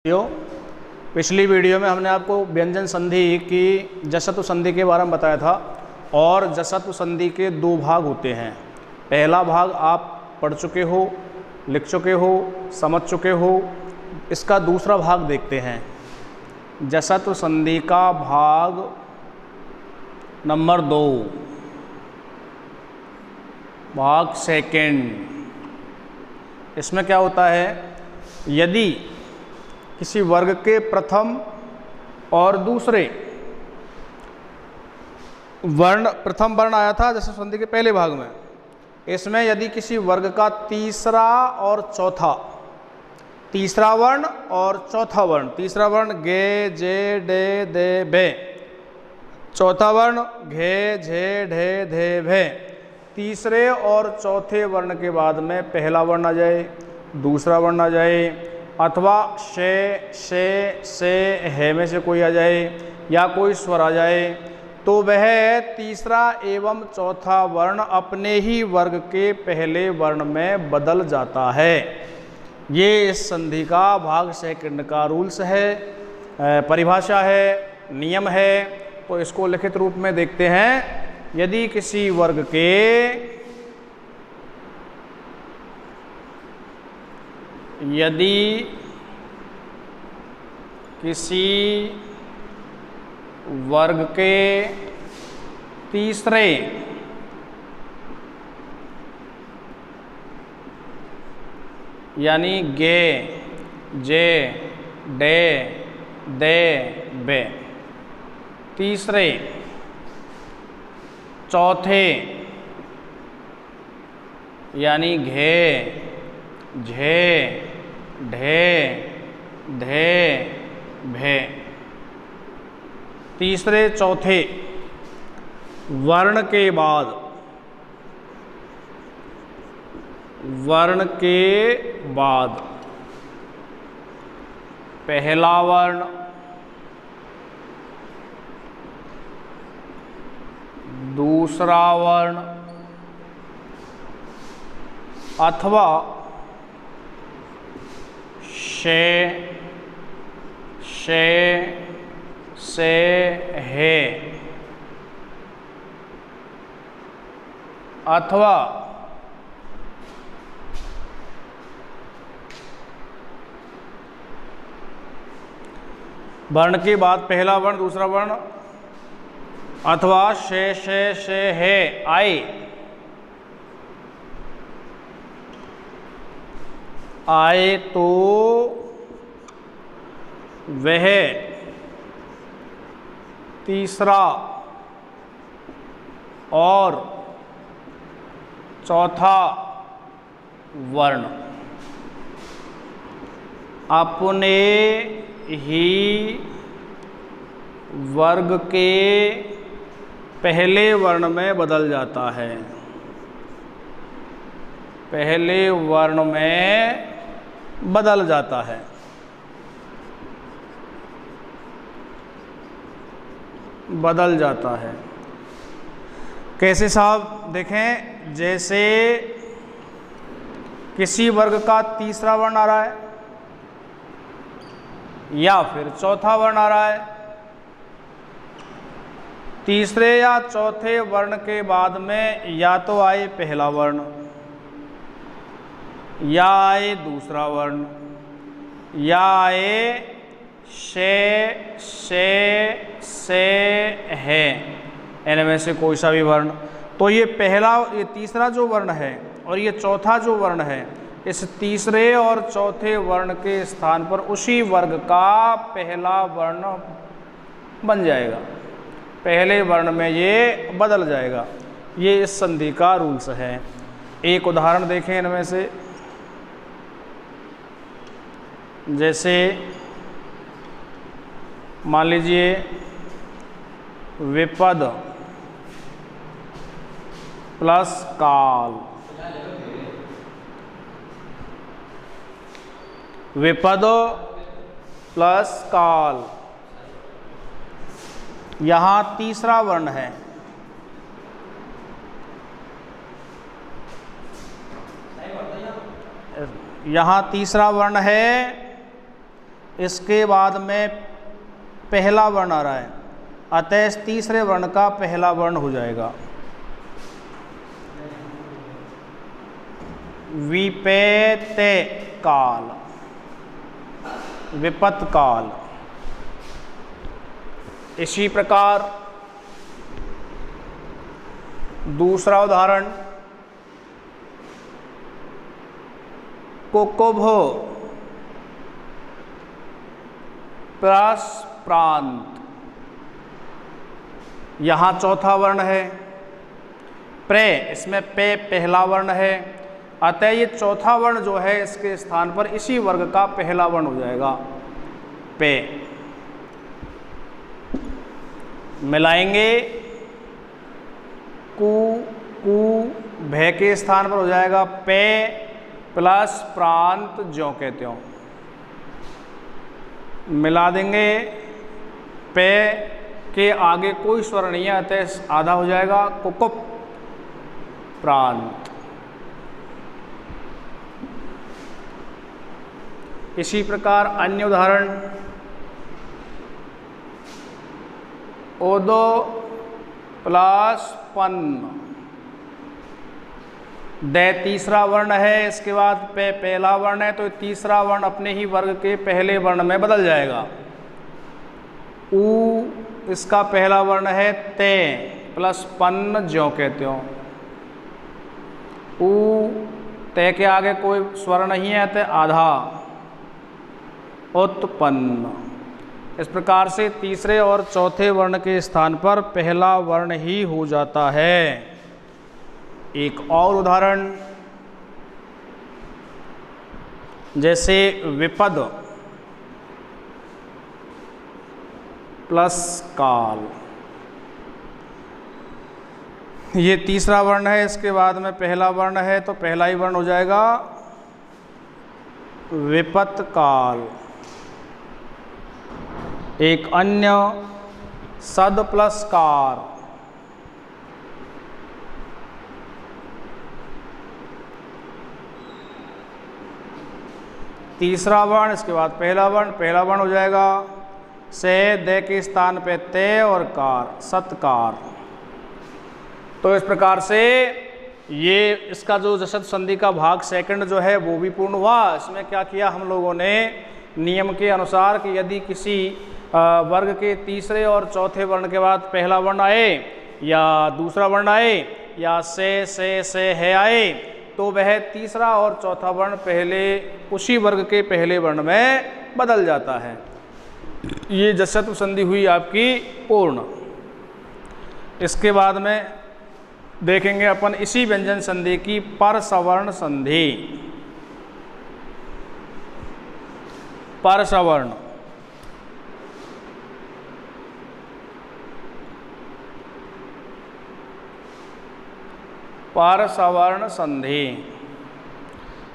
पिछली वीडियो में हमने आपको व्यंजन संधि की जसत्व संधि के बारे में बताया था और जसत्व संधि के दो भाग होते हैं। पहला भाग आप पढ़ चुके हो, लिख चुके हो, समझ चुके हो। इसका दूसरा भाग देखते हैं। जसत्व संधि का भाग नंबर 2, भाग सेकंड। इसमें क्या होता है, यदि किसी वर्ग के प्रथम और दूसरे वर्ण, प्रथम वर्ण आया था जैसे संधि के पहले भाग में, इसमें यदि किसी वर्ग का तीसरा और चौथा, तीसरा वर्ण और चौथा वर्ण, तीसरा वर्ण गे जे डे दे भे, चौथा वर्ण घे झे ढे धे भे, तीसरे और चौथे वर्ण के बाद में पहला वर्ण आ जाए, दूसरा वर्ण आ जाए, अथवा से है में से कोई आ जाए या कोई स्वर आ जाए, तो वह तीसरा एवं चौथा वर्ण अपने ही वर्ग के पहले वर्ण में बदल जाता है। ये इस संधि का भाग सेकंड का रूल्स है, परिभाषा है, नियम है। तो इसको लिखित रूप में देखते हैं। यदि किसी वर्ग के तीसरे यानी गे जे डे दे बे, तीसरे चौथे यानी घे झे ढे धे भे, तीसरे चौथे वर्ण के बाद पहला वर्ण, दूसरा वर्ण अथवा से है, अथवा वर्ण के बाद पहला वर्ण, दूसरा वर्ण अथवा से है आए तो वह तीसरा और चौथा वर्ण अपने ही वर्ग के पहले वर्ण में बदल जाता है, पहले वर्ण में बदल जाता है। बदल जाता है कैसे साहब? देखें, जैसे किसी वर्ग का तीसरा वर्ण आ रहा है या फिर चौथा वर्ण आ रहा है, तीसरे या चौथे वर्ण के बाद में या तो आए पहला वर्ण या आए दूसरा वर्ण या आए से है, इनमें से कोई सा भी वर्ण। तो ये तीसरा जो वर्ण है और ये चौथा जो वर्ण है, इस तीसरे और चौथे वर्ण के स्थान पर उसी वर्ग का पहला वर्ण बन जाएगा, पहले वर्ण में ये बदल जाएगा। ये इस संधि का रूल्स है। एक उदाहरण देखें इनमें से, जैसे मान लीजिए विपद प्लस काल, विपद प्लस काल, यहाँ तीसरा वर्ण है, यहाँ तीसरा वर्ण है इसके बाद में पहला वर्ण आ रहा है, अतः इस तीसरे वर्ण का पहला वर्ण हो जाएगा विपेते काल, विपत काल। इसी प्रकार दूसरा उदाहरण, कुकुभो प्लस प्रांत, यहाँ चौथा वर्ण है, प्रे, इसमें पे पहला वर्ण है, अतः ये चौथा वर्ण जो है इसके स्थान पर इसी वर्ग का पहला वर्ण हो जाएगा पे। मिलाएंगे, कु कु भय के स्थान पर हो जाएगा पे प्लस प्रांत ज्यों के त्यों। मिला देंगे, पे के आगे कोई स्वर नहीं है, अतः आधा हो जाएगा कुकुप प्रांत। इसी प्रकार अन्य उदाहरण, ओदो प्लस पन्न, दे तीसरा वर्ण है, इसके बाद पे पहला वर्ण है, तो तीसरा वर्ण अपने ही वर्ग के पहले वर्ण में बदल जाएगा। ऊ इसका पहला वर्ण है ते प्लस पन्न ज्यों के त्यों। ऊ ते के आगे कोई स्वर नहीं है, ते आधा उत्पन्न। इस प्रकार से तीसरे और चौथे वर्ण के स्थान पर पहला वर्ण ही हो जाता है। एक और उदाहरण, जैसे विपद प्लस काल, ये तीसरा वर्ण है, इसके बाद में पहला वर्ण है, तो पहला ही वर्ण हो जाएगा विपत काल। एक अन्य सद प्लस कार, तीसरा वर्ण, इसके बाद पहला वर्ण हो जाएगा से, दे के स्थान पे ते और कार, सत्कार। तो इस प्रकार से ये इसका जो जसद संधि का भाग सेकंड जो है वो भी पूर्ण हुआ। इसमें क्या किया हम लोगों ने, नियम के अनुसार कि यदि किसी वर्ग के तीसरे और चौथे वर्ण के बाद पहला वर्ण आए या दूसरा वर्ण आए या से है आए, तो वह तीसरा और चौथा वर्ण पहले उसी वर्ग के पहले वर्ण में बदल जाता है। ये जसत्व संधि हुई आपकी पूर्ण। इसके बाद में देखेंगे अपन इसी व्यंजन संधि की पर सवर्ण संधि। पर सवर्ण, पर सवर्ण संधि,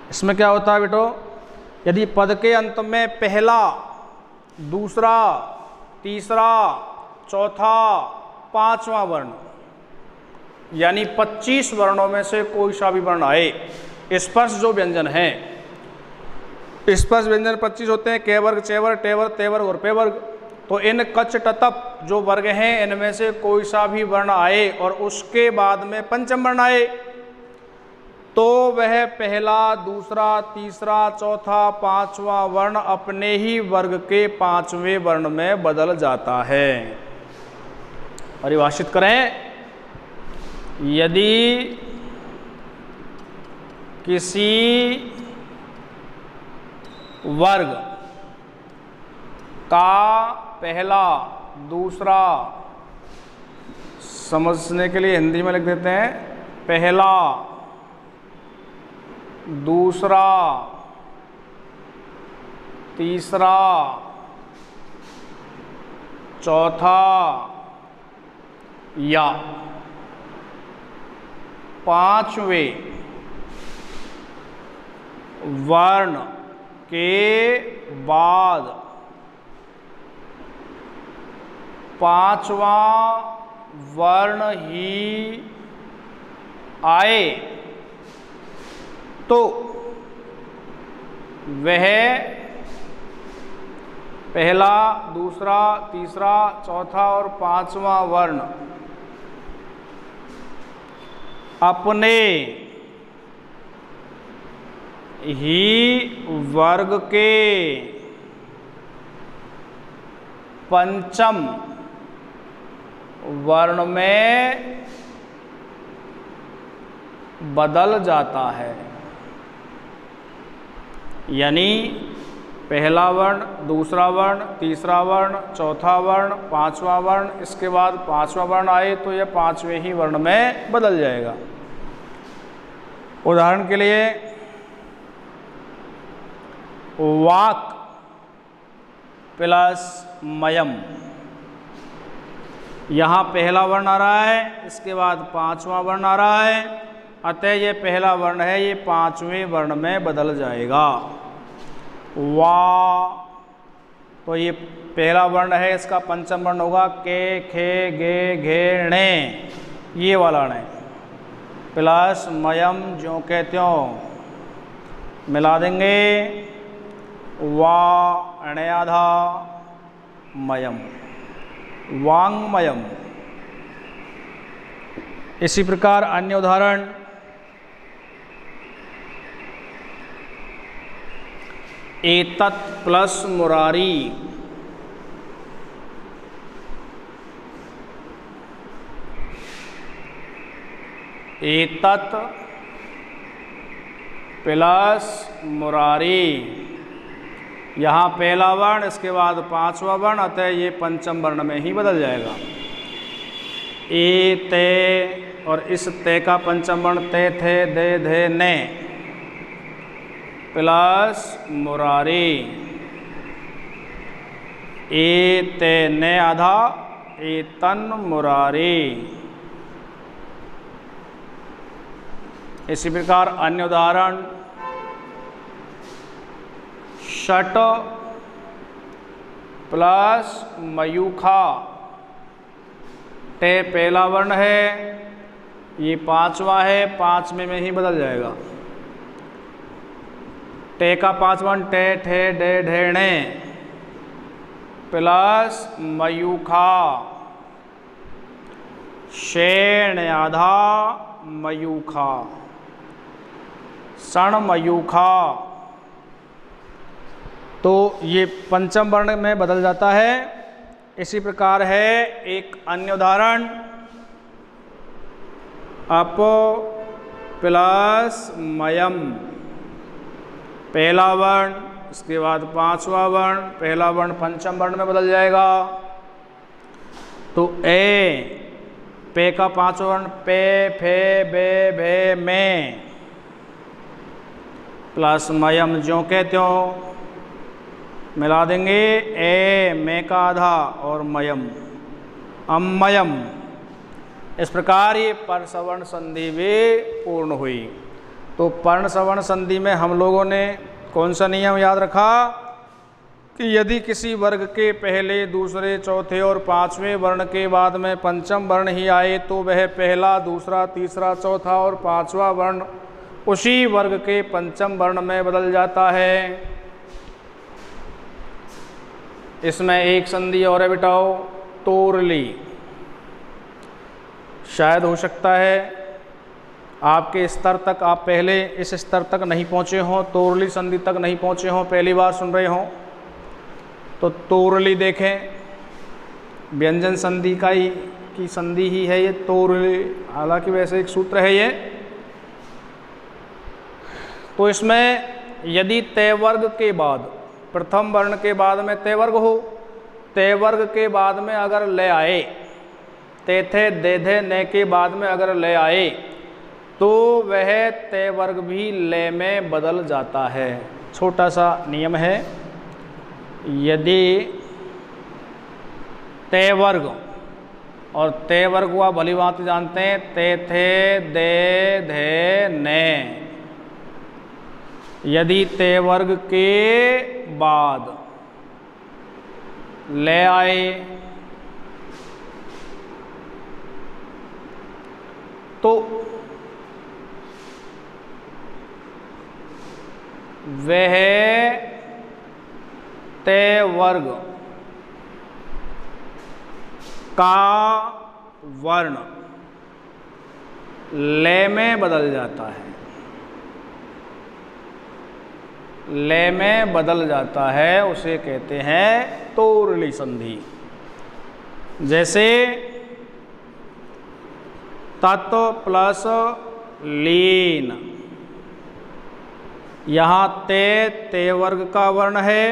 इसमें क्या होता है बेटो, यदि पद के अंत में पहला, दूसरा, तीसरा, चौथा, पांचवा वर्ण यानी 25 वर्णों में से कोई सा भी वर्ण आए, स्पर्श जो व्यंजन है, स्पर्श व्यंजन 25 होते हैं, क वर्ग, च वर्ग, टे वर्ग, ते वर्ग और पे वर्ग। तो इन कच टतप जो वर्ग हैं इनमें से कोई सा भी वर्ण आए और उसके बाद में पंचम वर्ण आए, तो वह पहला, दूसरा, तीसरा, चौथा, पांचवा वर्ण अपने ही वर्ग के पांचवें वर्ण में बदल जाता है। परिभाषित करें, यदि किसी वर्ग का पहला, दूसरा, समझने के लिए हिंदी में लिख देते हैं, पहला, दूसरा, तीसरा, चौथा या पांचवें वर्ण के बाद पांचवा वर्ण ही आए, तो वह पहला, दूसरा, तीसरा, चौथा और पांचवा वर्ण अपने ही वर्ग के पंचम वर्ण में बदल जाता है। यानी पहला वर्ण, दूसरा वर्ण, तीसरा वर्ण, चौथा वर्ण, पांचवा वर्ण, इसके बाद पांचवा वर्ण आए तो यह पांचवें ही वर्ण में बदल जाएगा। उदाहरण के लिए वाक प्लस मयम, यहाँ पहला वर्ण आ रहा है, इसके बाद पांचवा वर्ण आ रहा है, अतः ये पहला वर्ण है, ये पांचवें वर्ण में बदल जाएगा। वा, तो ये पहला वर्ण है, इसका पंचम वर्ण होगा के, खे, गे, घे, णे, ये वाला णे, प्लस मयम ज्यों के त्यों, मिला देंगे वा अणे आधा मयम, वांगमयम। इसी प्रकार अन्य उदाहरण एतत् प्लस मुरारी, एतत् प्लस मुरारी, यहाँ पहला वर्ण, इसके बाद पांचवा वर्ण, अतः ये पंचम वर्ण में ही बदल जाएगा। ए ते, और इस ते का पंचम वर्ण ते, थे, दे, धे, ने, प्लस मुरारी, ए ते ने आधा एतन मुरारी। इसी प्रकार अन्य उदाहरण षट प्लस मयूखा, टे पहला वर्ण है, ये पांचवा है, पांचवें में ही बदल जाएगा। टे का पांचवा वर्ण टे, ठे, डे, ढेणे, प्लस मयूखा, शेण आधा मयूखा, सण मयूखा। तो ये पंचम वर्ण में बदल जाता है। इसी प्रकार है एक अन्य उदाहरण अप प्लस मयम, पहला वर्ण, इसके बाद पांचवा वर्ण, पहला वर्ण पंचम वर्ण में बदल जाएगा। तो ए, पे का पांचवा वर्ण पे, फे, बे, भे, में, प्लस मयम ज्यों के त्यों, मिला देंगे ए, में का आधा और मयम, अमयम। इस प्रकार ये पर्ण सवर्ण संधि भी पूर्ण हुई। तो पर्ण सवर्ण संधि में हम लोगों ने कौन सा नियम याद रखा कि यदि किसी वर्ग के पहले, दूसरे, चौथे और पांचवें वर्ण के बाद में पंचम वर्ण ही आए तो वह पहला, दूसरा, तीसरा, चौथा और पांचवा वर्ण उसी वर्ग के पंचम वर्ण में बदल जाता है। इसमें एक संधि और है बिटाओ, तोरली। शायद हो सकता है आपके स्तर तक, आप पहले इस स्तर तक नहीं पहुँचे हों, तोरली संधि तक नहीं पहुँचे हों, पहली बार सुन रहे हों। तो तोरली देखें, व्यंजन संधि की संधि ही है ये तोरली, हालांकि वैसे एक सूत्र है ये। तो इसमें यदि तय वर्ग के बाद, प्रथम वर्ण के बाद में तय वर्ग हो, तय वर्ग के बाद में अगर ले आए, ते, थे, दे, धे, ने के बाद में अगर ले आए तो वह तय वर्ग भी ले में बदल जाता है। छोटा सा नियम है, यदि तय वर्ग, और तय वर्ग हुआ भली भांति जानते हैं, ते, थे, दे, धे, ने, यदि तय वर्ग के बाद ले आए तो वह ते वर्ग का वर्ण ले में बदल जाता है, ले में बदल जाता है, उसे कहते हैं तोरली संधि। जैसे तत् प्लस लीन, यहाँ ते वर्ग का वर्ण है,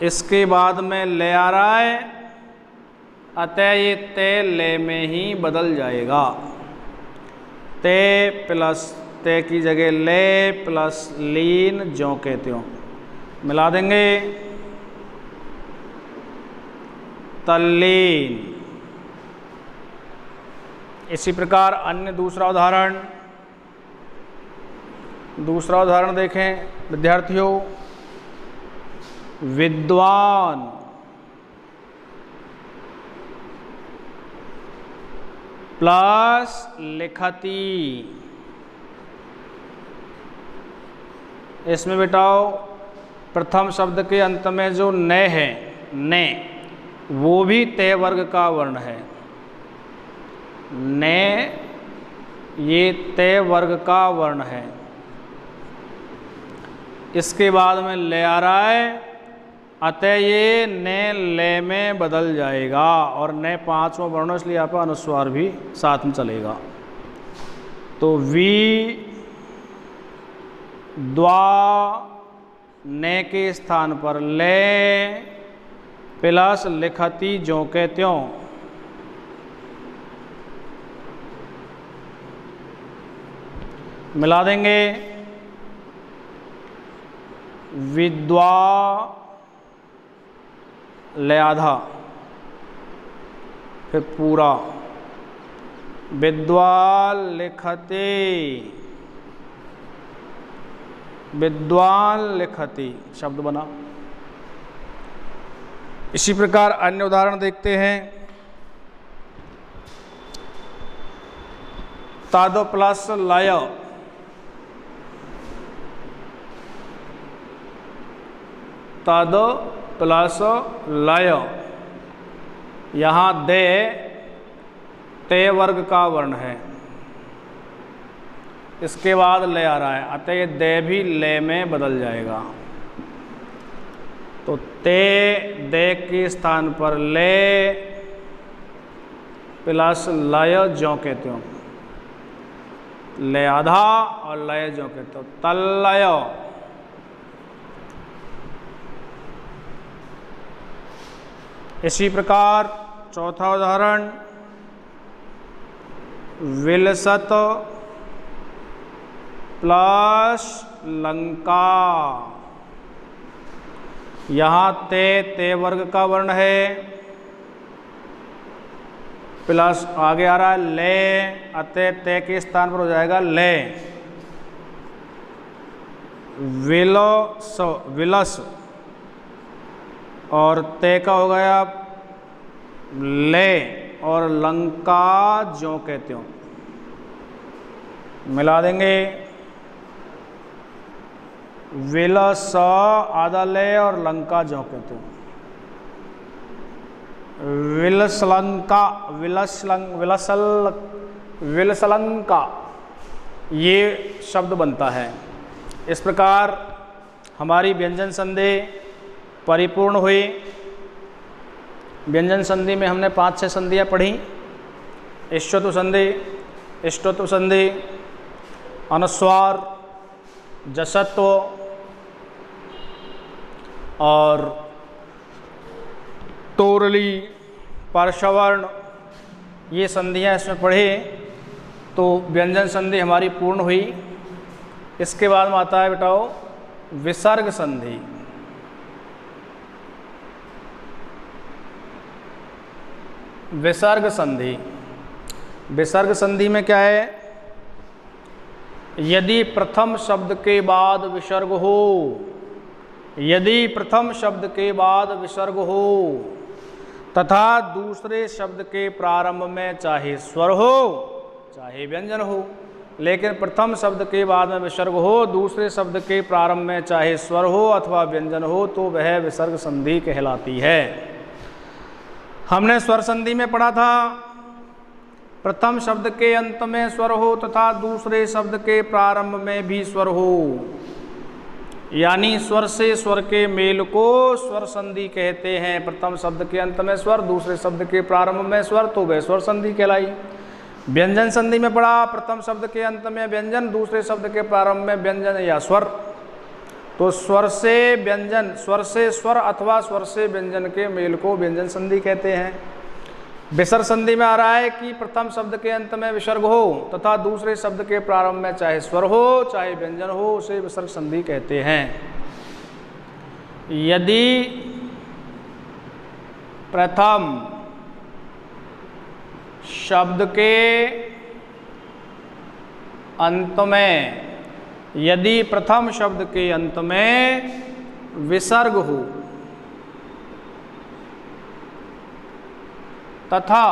इसके बाद में ले आ रहा है, अतः ये ते ले में ही बदल जाएगा। ते प्लस ते की जगह ले प्लस लीन ज्यों के त्यों मिला देंगे, तल्लीन। इसी प्रकार अन्य दूसरा उदाहरण देखें विद्यार्थियों। विद्वान प्लस लिखती, इसमें बेटाओ प्रथम शब्द के अंत में जो ने है, ने, वो भी ते वर्ग का वर्ण है। ने ये ते वर्ग का वर्ण है। इसके बाद में ले आ रहा है, अतः ये ने ले में बदल जाएगा, और ने पांचवां वर्ण इसलिए यहाँ पर अनुस्वार भी साथ में चलेगा। तो वी द्वा ने के स्थान पर ले प्लस लिखती ज्यों के त्यों, मिला देंगे। विद्वा ले आधा, फिर पूरा, विद्वा लिखते, विद्वान लिखती शब्द बना। इसी प्रकार अन्य उदाहरण देखते हैं। तद प्लस लय, तद प्लस लय, यहाँ दे ते वर्ग का वर्ण है, इसके बाद ले आ रहा है, अतः ये दे भी ले में बदल जाएगा। तो ते दे के स्थान पर ले प्लस लय ज्यों के त्यों, ले आधा और लय ज्यों के त्यों, तल्लय। इसी प्रकार चौथा उदाहरण। विलसत प्लस लंका, यहाँ ते वर्ग का वर्ण है, प्लस आगे आ रहा है ले, अतः ते के स्थान पर हो जाएगा ले। विलस और ते का हो गया ले, और लंका ज्यों के त्यों मिला देंगे। विलस आधा ले और लंका ज्यों के त्यों, विलसलंका, विलसलंका ये शब्द बनता है। इस प्रकार हमारी व्यंजन संधि परिपूर्ण हुई। व्यंजन संधि में हमने 5-6 संधियाँ पढ़ी। इष्टत्व संधि, इष्टत्व संधि, अनुस्वार, जसत्व और तोरली, परसवर्ण, ये संधियाँ इसमें पढ़े तो व्यंजन संधि हमारी पूर्ण हुई। इसके बाद में आता है बेटाओ विसर्ग संधि। विसर्ग संधि, विसर्ग संधि में क्या है? यदि प्रथम शब्द के बाद विसर्ग हो, यदि प्रथम शब्द के बाद विसर्ग हो तथा दूसरे शब्द के प्रारंभ में चाहे स्वर हो चाहे व्यंजन हो, लेकिन प्रथम शब्द के बाद में विसर्ग हो, दूसरे शब्द के प्रारंभ में चाहे स्वर हो अथवा व्यंजन हो, तो वह विसर्ग संधि कहलाती है। हमने स्वर संधि में पढ़ा था, प्रथम शब्द के अंत में स्वर हो तथा दूसरे शब्द के प्रारंभ में भी स्वर हो, यानी स्वर से स्वर के मेल को स्वर संधि कहते हैं। प्रथम शब्द के अंत में स्वर, दूसरे शब्द के प्रारंभ में स्वर, तो वह स्वर संधि कहलाई। व्यंजन संधि में पढ़ा, प्रथम शब्द के अंत में व्यंजन, दूसरे शब्द के प्रारंभ में व्यंजन या स्वर, तो स्वर से व्यंजन, स्वर से स्वर अथवा स्वर से व्यंजन के मेल को व्यंजन संधि कहते हैं। विसर्ग संधि में आ रहा है कि प्रथम शब्द के अंत में विसर्ग हो तथा दूसरे शब्द के प्रारंभ में चाहे स्वर हो चाहे व्यंजन हो, उसे विसर्ग संधि कहते हैं। यदि प्रथम शब्द के अंत में, यदि प्रथम शब्द के अंत में विसर्ग हो तथा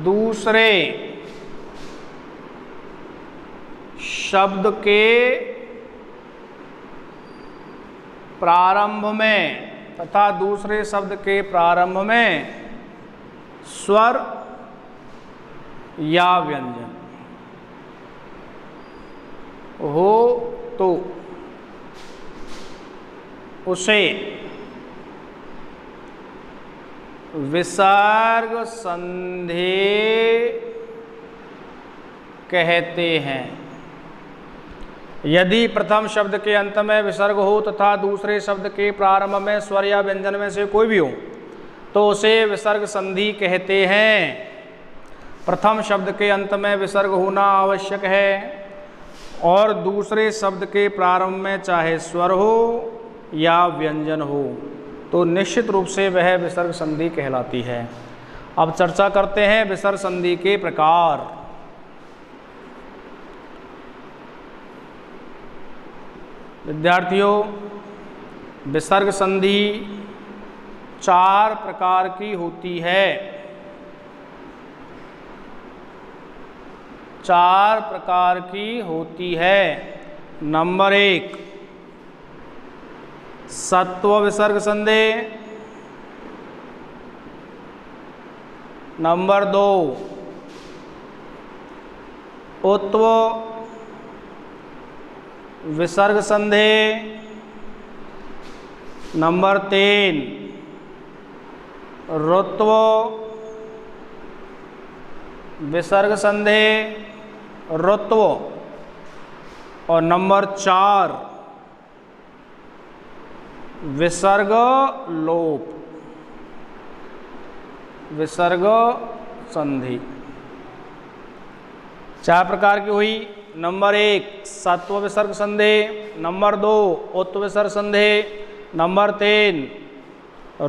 दूसरे शब्द के प्रारंभ में, तथा दूसरे शब्द के प्रारंभ में स्वर या व्यंजन हो, तो उसे विसर्ग संधि कहते हैं। यदि प्रथम शब्द के अंत में विसर्ग हो तथा दूसरे शब्द के प्रारंभ में स्वर या व्यंजन में से कोई भी हो, तो उसे विसर्ग संधि कहते हैं। प्रथम शब्द के अंत में विसर्ग होना आवश्यक है और दूसरे शब्द के प्रारंभ में चाहे स्वर हो या व्यंजन हो, तो निश्चित रूप से वह विसर्ग संधि कहलाती है। अब चर्चा करते हैं विसर्ग संधि के प्रकार। विद्यार्थियों, विसर्ग संधि 4 प्रकार की होती है। 4 प्रकार की होती है। नंबर 1 सत्व विसर्ग संधि, नंबर 2 उत्व विसर्ग संधि, नंबर 3 ऋत्व विसर्ग संधि, ऋत्व, और नंबर 4 विसर्ग लोप, विसर्ग संधि। 4 प्रकार की हुई। नंबर 1 सत्व विसर्ग संधि, नंबर 2 उत्व विसर्ग संधि, नंबर 3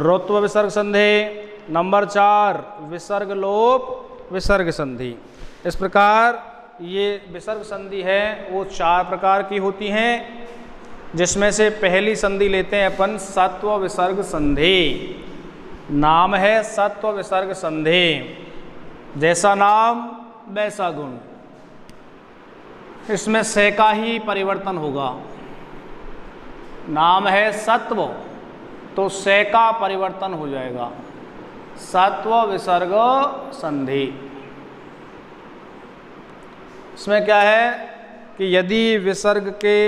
ऋत्व विसर्ग संधि, नंबर 4 विसर्ग लोप विसर्ग संधि। इस प्रकार ये विसर्ग संधि है वो 4 प्रकार की होती हैं, जिसमें से पहली संधि लेते हैं अपन सत्व विसर्ग संधि। नाम है सत्व विसर्ग संधि, जैसा नाम वैसा गुण। इसमें से का ही परिवर्तन होगा। नाम है सत्व तो से का परिवर्तन हो जाएगा। सत्व विसर्ग संधि। इसमें क्या है कि यदि विसर्ग के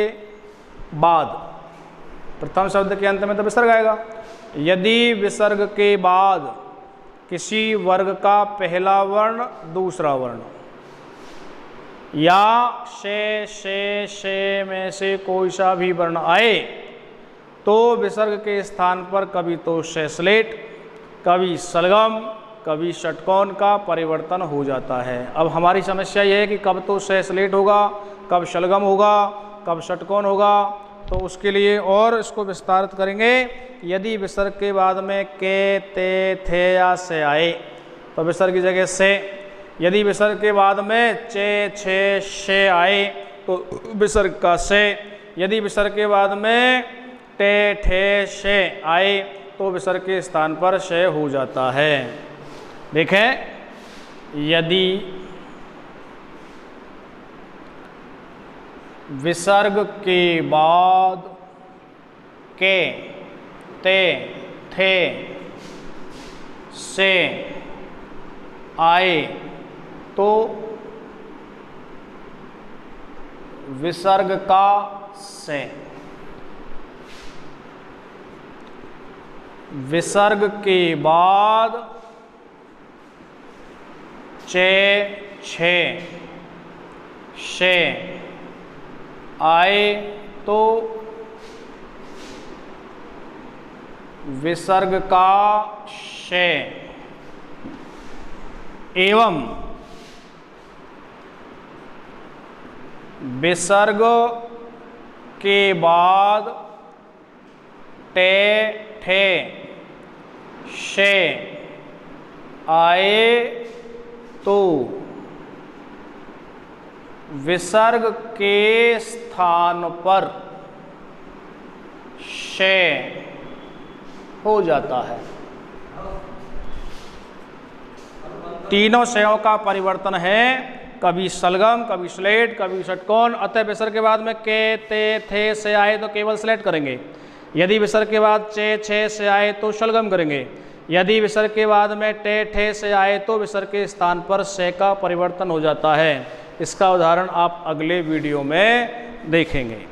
बाद, प्रथम शब्द के अंत में तो विसर्ग आएगा, यदि विसर्ग के बाद किसी वर्ग का पहला वर्ण दूसरा वर्ण या शे में से कोई सा भी वर्ण आए, तो विसर्ग के स्थान पर कभी तो शेषलेट, कभी सलगम, कभी षटकोण का परिवर्तन हो जाता है। अब हमारी समस्या यह है कि कब तो शेषलेट होगा, कब शलगम होगा, कब षटकोण होगा, तो उसके लिए और इसको विस्तारित करेंगे। यदि विसर्ग के बाद में के, ते, थे या से आए तो विसर्ग की जगह से। यदि विसर्ग के बाद में चे, छे, शे आए तो विसर्ग का से। यदि विसर्ग के बाद में टे, ठे, शे आए तो विसर्ग के स्थान पर शे हो जाता है। देखें, यदि विसर्ग के बाद के, ते, थे से आए तो विसर्ग का से। विसर्ग के बाद चे, छे, शे आए तो विसर्ग का शे। एवं विसर्ग के बाद टे, ठे, शे आए तो विसर्ग के स्थान पर शे हो जाता है। तीनों शयों का परिवर्तन है, कभी सलगम, कभी स्लेट, कभी षटकोण। अतः विसर्ग के बाद में के, ते, थे से आए तो केवल स्लेट करेंगे। यदि विसर्ग के बाद चे, छे से आए तो शलगम करेंगे। यदि विसर्ग के बाद में टे, ठे से आए तो विसर्ग के स्थान पर से का परिवर्तन हो जाता है। इसका उदाहरण आप अगले वीडियो में देखेंगे।